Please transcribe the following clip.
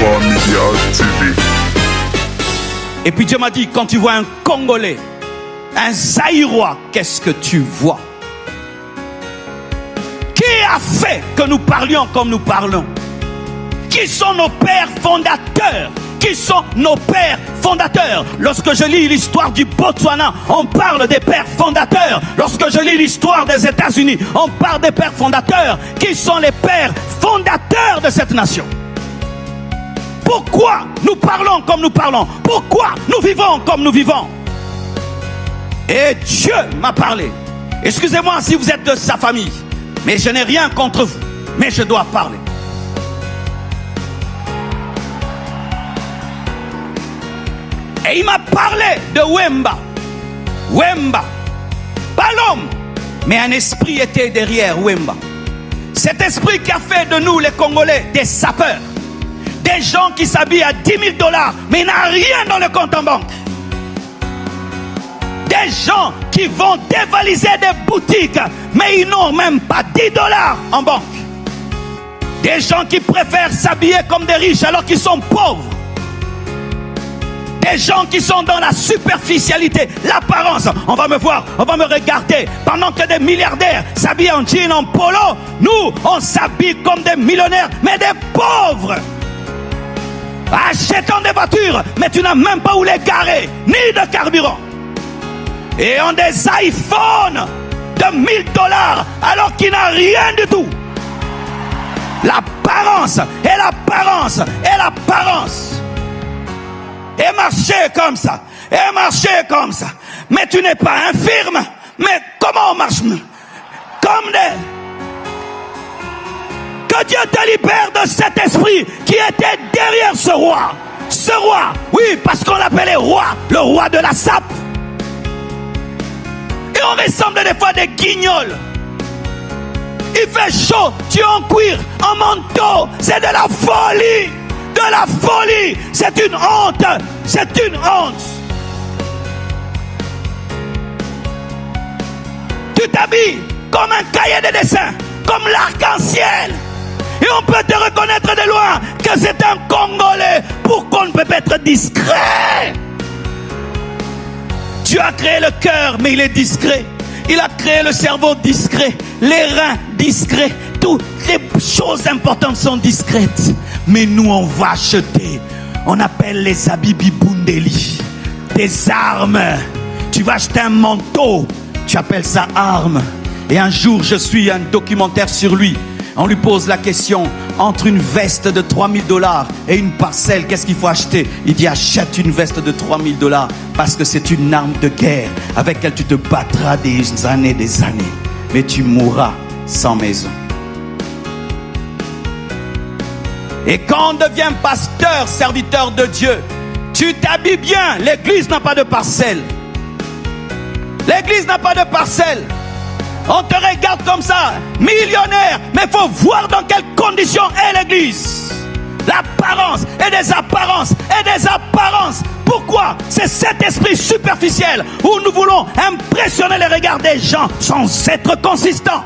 Alpha Media TV. Et puis Dieu m'a dit, quand tu vois un Congolais, un Zaïrois, qu'est-ce que tu vois? Qui a fait que nous parlions comme nous parlons? Qui sont nos pères fondateurs? Qui sont nos pères fondateurs? Lorsque je lis l'histoire du Botswana, on parle des pères fondateurs. Lorsque je lis l'histoire des États-Unis, on parle des pères fondateurs. Qui sont les pères fondateurs de cette nation? Pourquoi nous parlons comme nous parlons? Pourquoi nous vivons comme nous vivons? Et Dieu m'a parlé. Excusez-moi si vous êtes de sa famille, mais je n'ai rien contre vous, mais je dois parler. Et il m'a parlé de Wemba. Wemba. Pas l'homme, mais un esprit était derrière Wemba. Cet esprit qui a fait de nous les Congolais des sapeurs. Des gens qui s'habillent à 10 000 $, mais il n'a rien dans le compte en banque. Des gens qui vont dévaliser des boutiques, mais ils n'ont même pas 10 $ en banque. Des gens qui préfèrent s'habiller comme des riches alors qu'ils sont pauvres. Des gens qui sont dans la superficialité, l'apparence. On va me voir, on va me regarder. Pendant que des milliardaires s'habillent en jean, en polo, nous, on s'habille comme des millionnaires, mais des pauvres. Achetant des voitures, mais tu n'as même pas où les garer, ni de carburant. Et ont des iPhones de 1 000 $, alors qu'il n'a rien du tout. L'apparence, et l'apparence, et l'apparence. Et marcher comme ça, et marcher comme ça. Mais tu n'es pas infirme. Mais comment on marche? Comme des... Que Dieu te libère de cet esprit qui était derrière ce roi. Ce roi, oui, parce qu'on l'appelait roi, le roi de la sape. Et on ressemble des fois des guignols. Il fait chaud, tu es en cuir, en manteau, c'est de la folie. De la folie, c'est une honte, c'est une honte. Tu t'habilles comme un cahier de dessin, comme l'arc-en-ciel. Et on peut te reconnaître de loin que c'est un Congolais. Pourquoi on ne peut pas être discret? Dieu a créé le cœur, mais il est discret. Il a créé le cerveau discret, les reins discrets. Toutes les choses importantes sont discrètes. Mais nous, on va acheter. On appelle les habits Bibundeli. Des armes. Tu vas acheter un manteau. Tu appelles ça arme. Et un jour, je suis un documentaire sur lui. On lui pose la question, entre une veste de 3 000 $ et une parcelle, qu'est-ce qu'il faut acheter? Il dit, achète une veste de 3 000 $ parce que c'est une arme de guerre avec laquelle tu te battras des années, mais tu mourras sans maison. Et quand on devient pasteur, serviteur de Dieu, tu t'habilles bien. L'église n'a pas de parcelle. L'église n'a pas de parcelle. On te regarde comme ça, millionnaire, mais il faut voir dans quelles conditions est l'église. L'apparence et des apparences et des apparences. Pourquoi? C'est cet esprit superficiel où nous voulons impressionner les regards des gens sans être consistants.